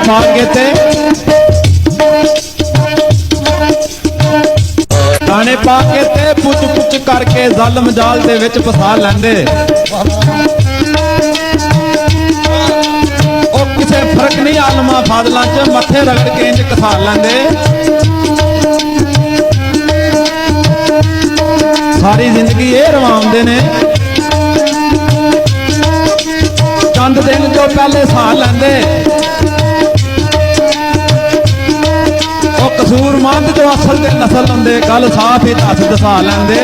पा के ते दाने पा के ते पुच पुच करके जालम जाल दे विच फसा लैंदे। ओ किसे फर्क नहीं आलमा फादलां च मत्थे रगड़ के इंज कसा लैंदे। सारी जिंदगी ये रवांदे ने चंद दिन जो पहले सा लैंदे। कसूर मंद जो असल के नस्ल होंदे गल साफ ही दस दसा लैंदे।